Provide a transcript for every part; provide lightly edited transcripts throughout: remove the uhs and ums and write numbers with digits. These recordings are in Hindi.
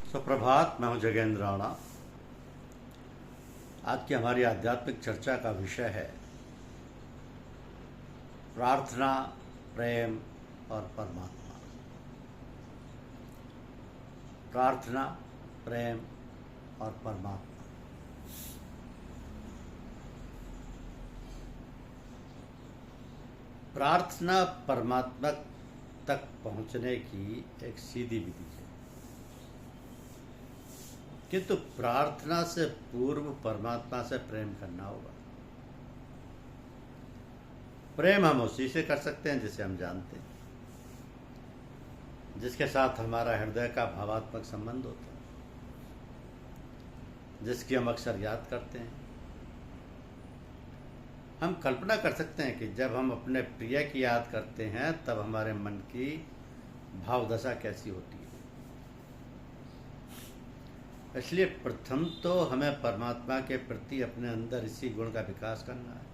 सुप्रभात। मैं हूं जगेंद्र राणा। आज की हमारी आध्यात्मिक चर्चा का विषय है प्रार्थना, प्रेम और परमात्मा। प्रार्थना, प्रेम और परमात्मा। प्रार्थना परमात्मा तक पहुंचने की एक सीधी विधि है, किंतु प्रार्थना से पूर्व परमात्मा से प्रेम करना होगा। प्रेम हम उसी से कर सकते हैं जिसे हम जानते हैं, जिसके साथ हमारा हृदय का भावात्मक संबंध होता है, जिसकी हम अक्सर याद करते हैं। हम कल्पना कर सकते हैं कि जब हम अपने प्रिय की याद करते हैं तब हमारे मन की भावदशा कैसी होती है। इसलिए प्रथम तो हमें परमात्मा के प्रति अपने अंदर इसी गुण का विकास करना है।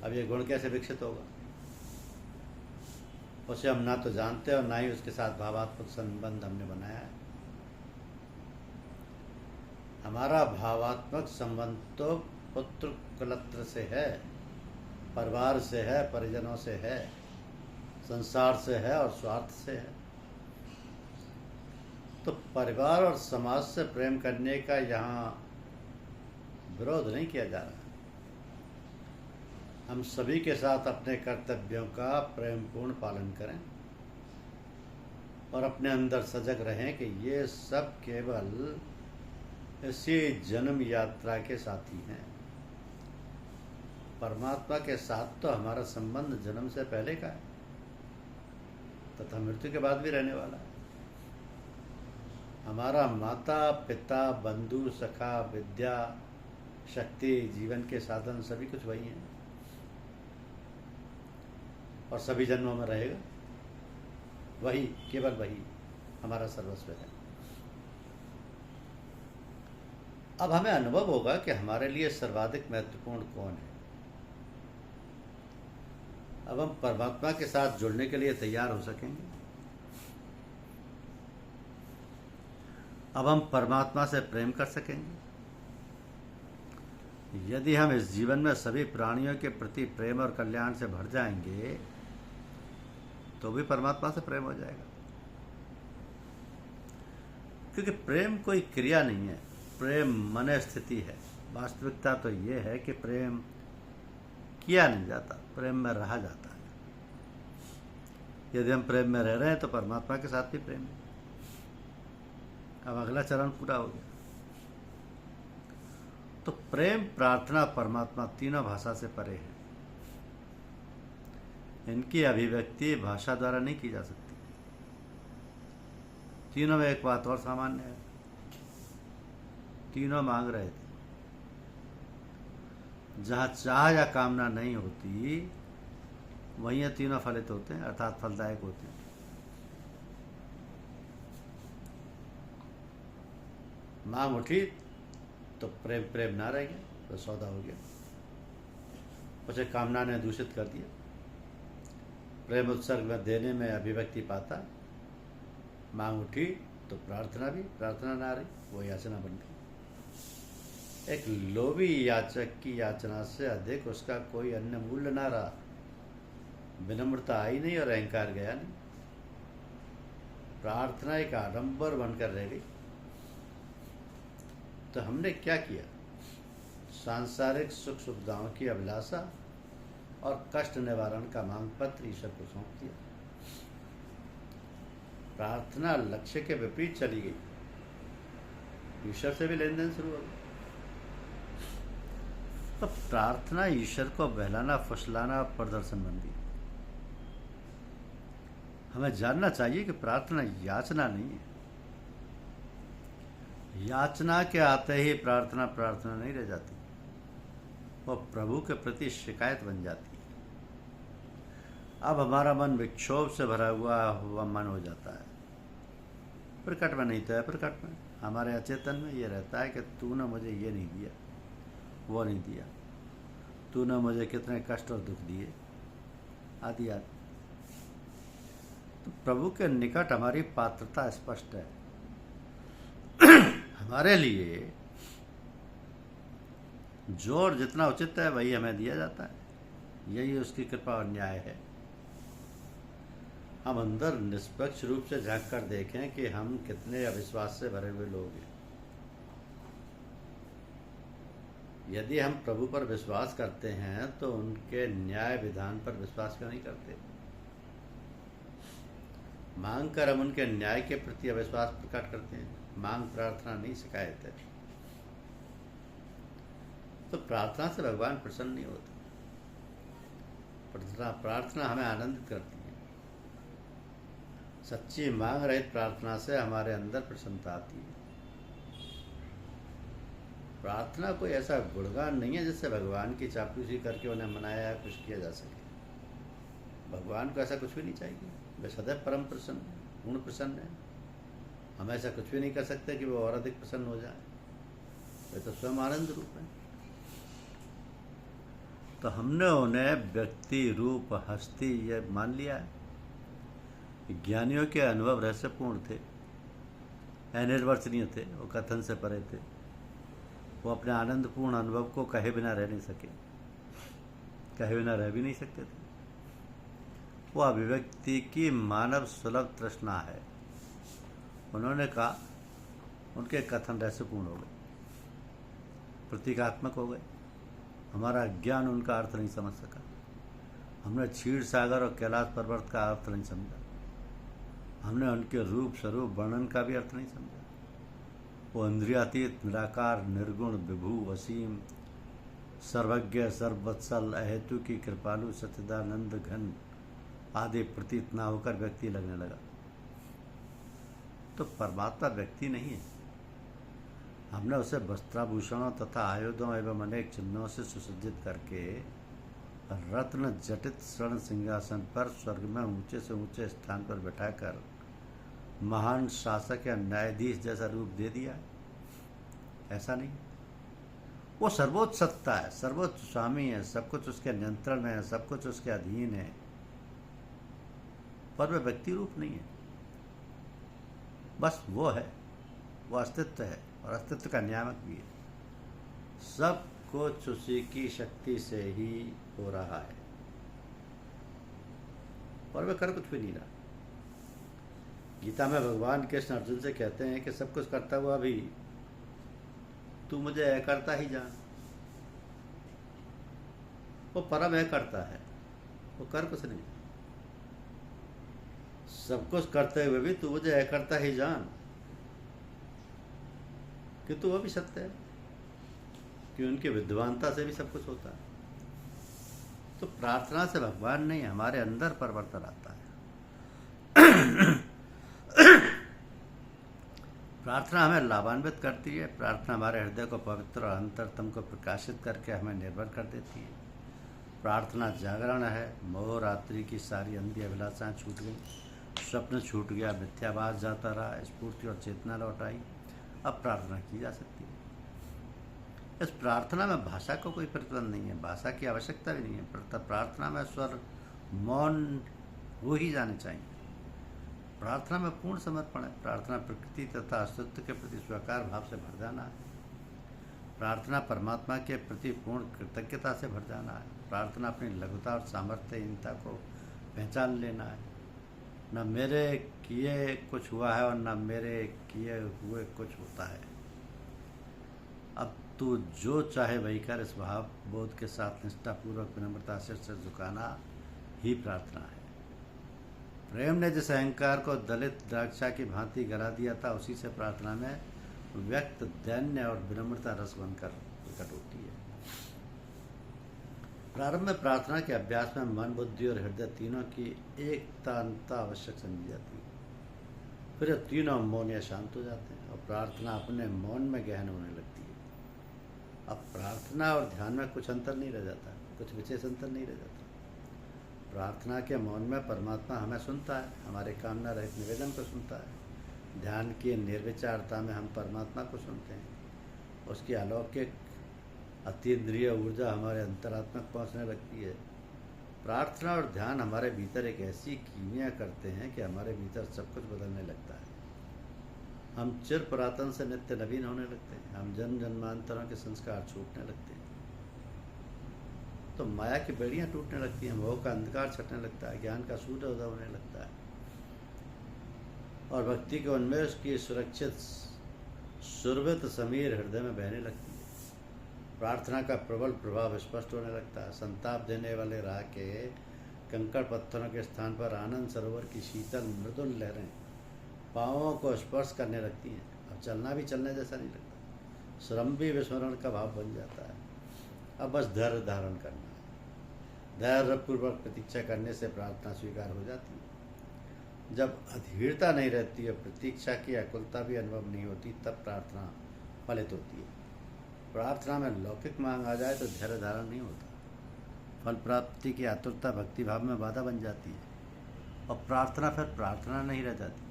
अब ये गुण कैसे विकसित होगा, उसे हम ना तो जानते और ना ही उसके साथ भावात्मक संबंध हमने बनाया है। हमारा भावात्मक संबंध तो पुत्र कलत्र से है, परिवार से है, परिजनों से है, संसार से है और स्वार्थ से है। तो परिवार और समाज से प्रेम करने का यहाँ विरोध नहीं किया जा रहा है। हम सभी के साथ अपने कर्तव्यों का प्रेमपूर्ण पालन करें और अपने अंदर सजग रहें कि ये सब केवल इसी जन्म यात्रा के साथी हैं। परमात्मा के साथ तो हमारा संबंध जन्म से पहले का है तथा मृत्यु के बाद भी रहने वाला है। हमारा माता पिता, बंधु, सखा, विद्या, शक्ति, जीवन के साधन सभी कुछ वही हैं और सभी जन्मों में रहेगा वही, केवल वही हमारा सर्वस्व है। अब हमें अनुभव होगा कि हमारे लिए सर्वाधिक महत्वपूर्ण कौन है। अब हम परमात्मा के साथ जुड़ने के लिए तैयार हो सकेंगे। अब हम परमात्मा से प्रेम कर सकेंगे। यदि हम इस जीवन में सभी प्राणियों के प्रति प्रेम और कल्याण से भर जाएंगे तो भी परमात्मा से प्रेम हो जाएगा। क्योंकि प्रेम कोई क्रिया नहीं है, प्रेम मन स्थिति है। वास्तविकता तो ये है कि प्रेम किया नहीं जाता, प्रेम में रहा जाता है। यदि हम प्रेम में रह रहे हैं तो परमात्मा के साथ भी प्रेम है। अब अगला चरण पूरा हो गया। तो प्रेम, प्रार्थना, परमात्मा तीनों भाषा से परे हैं। इनकी अभिव्यक्ति भाषा द्वारा नहीं की जा सकती। तीनों में एक बात और सामान्य है, तीनों मांग रहे थे। जहाँ चाह या कामना नहीं होती वहीं ये तीनों फलित होते हैं, अर्थात फलदायक होते हैं। मांग उठी तो प्रेम प्रेम ना रह गया तो सौदा हो गया, उसे कामना ने दूषित कर दिया। प्रेम उत्सर्ग में देने में अभिव्यक्ति पाता। मांग उठी तो प्रार्थना भी, प्रार्थना ना रही, वो याचना बन गई। एक लोभी याचक की याचना से अधिक उसका कोई अन्य मूल्य ना रहा। विनम्रता आई नहीं और अहंकार गया नहीं। प्रार्थना एक आडंबर बनकर रह गई। तो हमने क्या किया? सांसारिक सुख सुविधाओं की अभिलाषा और कष्ट निवारण का मांग पत्र ईश्वर को सौंप दिया। प्रार्थना लक्ष्य के विपरीत चली गई, ईश्वर से भी लेन देन शुरू हो गया। तो प्रार्थना ईश्वर को बहलाना, फुसलाना और प्रदर्शन बन गई। हमें जानना चाहिए कि प्रार्थना याचना नहीं है। याचना के आते ही प्रार्थना प्रार्थना नहीं रह जाती, वो प्रभु के प्रति शिकायत बन जाती है। अब हमारा मन विक्षोभ से भरा हुआ मन हो जाता है। प्रकट में नहीं तो है, प्रकट में हमारे अचेतन में ये रहता है कि तूने मुझे ये नहीं दिया, वो नहीं दिया, तूने मुझे कितने कष्ट और दुख दिए, आदि आदि। तो तो प्रभु के निकट हमारी पात्रता स्पष्ट है। हमारे लिए जो और जितना उचित है वही हमें दिया जाता है। यही उसकी कृपा और न्याय है। हम अंदर निष्पक्ष रूप से झांक कर देखें कि हम कितने अविश्वास से भरे हुए लोग हैं। यदि हम प्रभु पर विश्वास करते हैं तो उनके न्याय विधान पर विश्वास क्यों नहीं करते? मांग कर हम उनके न्याय के प्रति अविश्वास प्रकट करते हैं। मांग प्रार्थना नहीं, शिकायत है। तो प्रार्थना से भगवान प्रसन्न नहीं होते। प्रार्थना हमें आनंदित करती है। सच्ची मांग रहित प्रार्थना से हमारे अंदर प्रसन्नता आती है। प्रार्थना कोई ऐसा गुणगान नहीं है जिससे भगवान की चापलूसी करके उन्हें मनाया या कुछ किया जा सके। भगवान को ऐसा कुछ भी नहीं चाहिए। वे सदैव परम प्रसन्न, गुण प्रसन्न है। हम ऐसा कुछ भी नहीं कर सकते कि वो और अधिक प्रसन्न हो जाए। वे तो स्वयं आनंद रूप है। तो हमने उन्हें व्यक्ति, रूप, हस्ती ये मान लिया है। ज्ञानियों के अनुभव रहस्यपूर्ण थे, अनिर्वचनीय थे, वो कथन से परे थे। वो अपने आनंदपूर्ण अनुभव को कहे बिना रह नहीं सके, कहे बिना रह भी नहीं सकते थे। वो अभिव्यक्ति की मानव सुलभ तृष्णा है। उन्होंने कहा, उनके कथन रहस्यपूर्ण हो गए, प्रतीकात्मक हो गए। हमारा ज्ञान उनका अर्थ नहीं समझ सका। हमने क्षीर सागर और कैलाश पर्वत का अर्थ नहीं समझा। हमने उनके रूप स्वरूप वर्णन का भी अर्थ नहीं समझा। वो इंद्रियातीत, निराकार, निर्गुण, विभु, असीम, सर्वज्ञ, सर्ववत्सल, अहेतु की कृपालु, सच्चिदानंद घन आदि प्रतीत ना होकर व्यक्ति लगने लगा। तो परमात्मा व्यक्ति नहीं है। हमने उसे वस्त्राभूषणों तथा आयुधों एवं अनेक चिन्हों से सुसज्जित करके रत्न जटित स्वर्ण सिंहासन पर स्वर्ग में ऊंचे से ऊंचे स्थान पर बैठाकर महान शासक या न्यायाधीश जैसा रूप दे दिया है। ऐसा नहीं। वो सर्वोच्च सत्ता है, सर्वोच्च स्वामी है, सब कुछ उसके नियंत्रण में है, सब कुछ उसके अधीन है, पर वह व्यक्ति रूप नहीं है। बस वो है, वो अस्तित्व है और अस्तित्व का नियामक भी है। सब कुछ उसी की शक्ति से ही हो रहा है और वह कर कुछ भी नहीं रहा। गीता में भगवान कृष्ण अर्जुन से कहते हैं कि सब कुछ करता हुआ भी तू मुझे करता ही जान। वो परम है, करता है, वो कर कुछ नहीं। सब कुछ करते हुए भी तू मुझे करता ही जान, किंतु वो भी सत्य है कि उनकी विद्वानता से भी सब कुछ होता है। तो प्रार्थना से भगवान नहीं, हमारे अंदर परिवर्तन आता है। प्रार्थना हमें लाभान्वित करती है। प्रार्थना हमारे हृदय को पवित्र और अंतरतम को प्रकाशित करके हमें निर्भर कर देती है। प्रार्थना जागरण है। मोह रात्रि की सारी अंधी अभिलाषाएं छूट गई, स्वप्न छूट गया, मिथ्याभास जाता रहा, स्फूर्ति और चेतना लौट आई। अब प्रार्थना की जा सकती है। इस प्रार्थना में भाषा को कोई प्रतिबंध नहीं है, भाषा की आवश्यकता भी नहीं है। प्रार्थना में स्वर, मौन हो ही जाने चाहिए। प्रार्थना में पूर्ण समर्पण है। प्रार्थना प्रकृति तथा अस्तित्व के प्रति स्वीकार भाव से भर जाना है। प्रार्थना परमात्मा के प्रति पूर्ण कृतज्ञता से भर जाना है। प्रार्थना अपनी लघुता और सामर्थ्यहीनता को पहचान लेना है। न मेरे किए कुछ हुआ है और न मेरे किए हुए कुछ होता है। अब तू जो चाहे वही कर, इस भाव बोध के साथ निष्ठापूर्वक विनम्रता से सिर झुकाना ही प्रार्थना है। प्रेम ने जिस अहंकार को दलित द्राक्षा की भांति गला दिया था, उसी से प्रार्थना में व्यक्त दैन्य और विनम्रता रस बनकर प्रकट होती है। प्रारंभ में प्रार्थना के अभ्यास में मन, बुद्धि और हृदय तीनों की एकता आवश्यक समझी जाती है। फिर तीनों मौन या शांत हो जाते हैं और प्रार्थना अपने मौन में गहन होने लगती है। अब प्रार्थना और ध्यान में कुछ अंतर नहीं रह जाता, कुछ विशेष अंतर नहीं रह जाता। प्रार्थना के मौन में परमात्मा हमें सुनता है, हमारे कामना रहित निवेदन को सुनता है। ध्यान की निर्विचारता में हम परमात्मा को सुनते हैं। उसकी अलौकिक अतीन्द्रिय ऊर्जा हमारे अंतरात्मा पहुँचने लगती है प्रार्थना और ध्यान हमारे भीतर एक ऐसी कीमिया करते हैं कि हमारे भीतर सब कुछ बदलने लगता है। हम चिर पुरातन से नित्य नवीन होने लगते हैं। हम जन्म जन्मांतरों के संस्कार छूटने लगते हैं। तो माया की बेड़ियां टूटने लगती हैं, मोह का अंधकार छटने लगता है, ज्ञान का सूर्योदय होने लगता है और भक्ति के उन्मेष की सुरक्षित सुरभित समीर हृदय में बहने लगती है। प्रार्थना का प्रबल प्रभाव स्पष्ट होने लगता है। संताप देने वाले राह के कंकड़ पत्थरों के स्थान पर आनंद सरोवर की शीतल मृदुल लहरें पाँवों को स्पर्श करने लगती हैं। अब चलना भी चलने जैसा नहीं लगता, श्रम भी विस्मरण का भाव बन जाता है। अब बस धैर्य धारण करना है। धैर्यपूर्वक प्रतीक्षा करने से प्रार्थना स्वीकार हो जाती है। जब अधीरता नहीं रहती है, प्रतीक्षा की आकुलता भी अनुभव नहीं होती, तब प्रार्थना फलित होती है। प्रार्थना में लौकिक मांग आ जाए तो धैर्य धारण नहीं होता। फल प्राप्ति की आतुरता भक्ति भाव में बाधा बन जाती है और प्रार्थना फिर प्रार्थना नहीं रह जाती।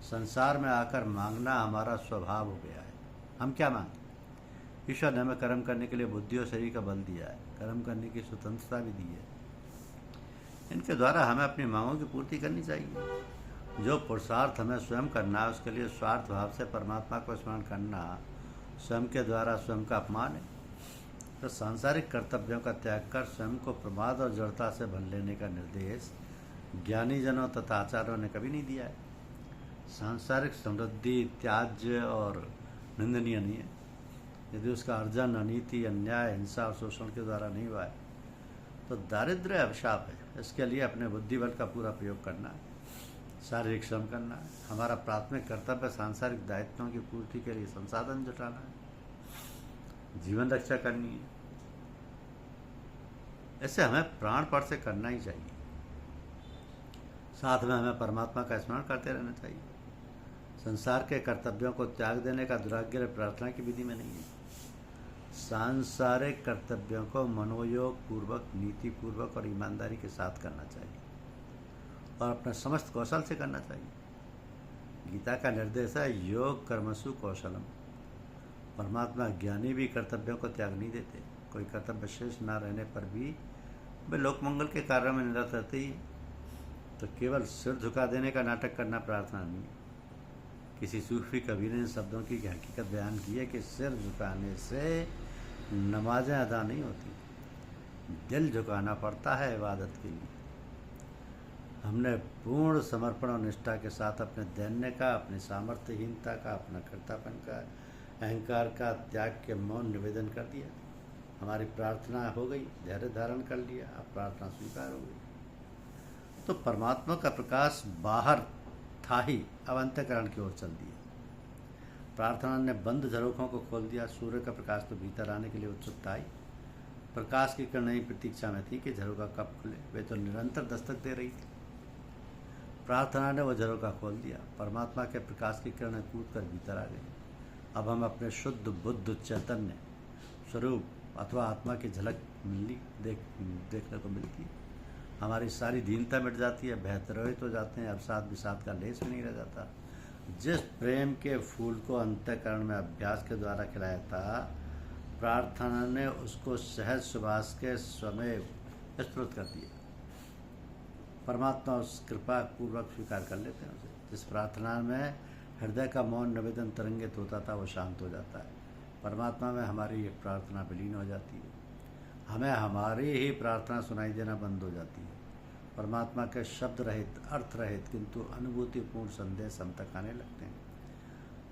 संसार में आकर मांगना हमारा स्वभाव हो गया है। हम क्या मांगते? ईश्वर ने हमें कर्म करने के लिए बुद्धि और शरीर का बल दिया है, कर्म करने की स्वतंत्रता भी दी है। इनके द्वारा हमें अपनी मांगों की पूर्ति करनी चाहिए। जो पुरुषार्थ हमें स्वयं करना है, उसके लिए स्वार्थ भाव से परमात्मा को स्मरण करना स्वयं के द्वारा स्वयं का अपमान है। तो सांसारिक कर्तव्यों का त्याग कर स्वयं को प्रमाद और जड़ता से भर लेने का निर्देश ज्ञानी जनों तथा आचार्यों ने कभी नहीं दिया है। सांसारिक समृद्धि त्याज्य और निंदनीय नहीं है। यदि उसका अर्जन अनीति, अन्याय, हिंसा और शोषण के द्वारा नहीं हुआ है तो दारिद्र्य अभिशाप है। इसके लिए अपने बुद्धि बल का पूरा प्रयोग करना है, शारीरिक श्रम करना है। हमारा प्राथमिक कर्तव्य सांसारिक दायित्वों की पूर्ति के लिए संसाधन जुटाना है, जीवन रक्षा करनी है। ऐसे हमें प्राणपण से करना ही चाहिए। साथ में हमें परमात्मा का स्मरण करते रहना चाहिए। संसार के कर्तव्यों को त्याग देने का दुराग्रह प्रार्थना की विधि में नहीं है। सांसारिक कर्तव्यों को मनोयोग पूर्वक, नीति पूर्वक और ईमानदारी के साथ करना चाहिए और अपने समस्त कौशल से करना चाहिए। गीता का निर्देश है योग कर्मसु कौशलम। परमात्मा ज्ञानी भी कर्तव्यों को त्याग नहीं देते। कोई कर्तव्य शेष न रहने पर भी वे लोकमंगल के कार्यों में निरत रहते ही। तो केवल सिर झुका देने का नाटक करना प्रार्थना नहीं है। किसी सूफी कवि ने इन शब्दों की हकीकत बयान की है कि सिर झुकाने से नमाजें अदा नहीं होती, दिल झुकाना पड़ता है इबादत के लिए। हमने पूर्ण समर्पण और निष्ठा के साथ अपने दैन्य का, अपनी सामर्थ्यहीनता का, अपना कर्तापन का, अहंकार का त्याग के मौन निवेदन कर दिया। हमारी प्रार्थना हो गई, धैर्य धारण कर लिया, अब प्रार्थना स्वीकार हो गई। तो परमात्मा का प्रकाश बाहर था ही, अब अंतःकरण की ओर चल दिया। प्रार्थना ने बंद झरोखों को खोल दिया। सूर्य का प्रकाश तो भीतर आने के लिए उत्सुकता आई। प्रकाश की किरणें प्रतीक्षा में थी कि झरोखा कब खुले। वे तो निरंतर दस्तक दे रही थी। प्रार्थना ने वो झरोखा खोल दिया। परमात्मा के प्रकाश की किरणें कूद कर भीतर आ गई। अब हम अपने शुद्ध बुद्ध चैतन्य स्वरूप अथवा आत्मा की झलक देखने को मिलती है। हमारी सारी दीनता मिट जाती है, भयत्रहित हो जाते हैं, अवसाद विषाद का लेस भी नहीं रह जाता। जिस प्रेम के फूल को अंतःकरण में अभ्यास के द्वारा खिलाया था, प्रार्थना ने उसको सहज सुभाष के स्वमेव स्फुरित कर दिया। परमात्मा उस कृपा पूर्वक स्वीकार कर लेते हैं उसे। जिस प्रार्थना में हृदय का मौन निवेदन तरंगित होता था, वो शांत हो जाता है। परमात्मा में हमारी प्रार्थना विलीन हो जाती है। हमें हमारी ही प्रार्थना सुनाई देना बंद हो जाती है। परमात्मा के शब्द रहित, अर्थ रहित किंतु अनुभूतिपूर्ण संदेश हम तक आने लगते हैं।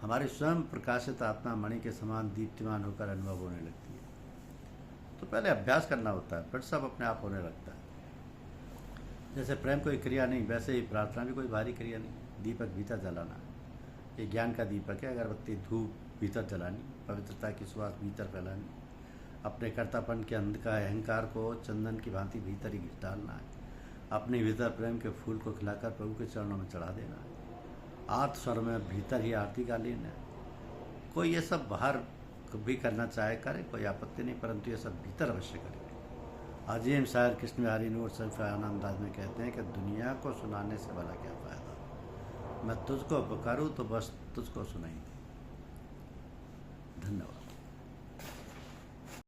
हमारी स्वयं प्रकाशित आत्मा मणि के समान दीप्तिमान होकर अनुभव होने लगती है। तो पहले अभ्यास करना होता है, फिर सब अपने आप होने लगता है। जैसे प्रेम कोई क्रिया नहीं, वैसे ही प्रार्थना भी कोई भारी क्रिया नहीं। दीपक भीतर जलाना, ये ज्ञान का दीपक है। अगरबत्ती धूप भीतर जलानी, पवित्रता की सुवास भीतर फैलानी, अपने कर्तापन के अंधकार अहंकार को चंदन की भांति भीतर ही डालना है। अपने भीतर प्रेम के फूल को खिलाकर प्रभु के चरणों में चढ़ा देना है। आर्त स्वर में भीतर ही आरती का लीन है। कोई ये सब बाहर भी करना चाहे करे, कोई आपत्ति नहीं, परंतु ये सब भीतर अवश्य करेंगे। अजीम शायर कृष्ण बिहारी नूर शरीफ आनंदाज में कहते हैं कि दुनिया को सुनाने से भला क्या फ़ायदा, मैं तुझको पुकारूँ तो बस तुझको सुनाई दे। धन्यवाद।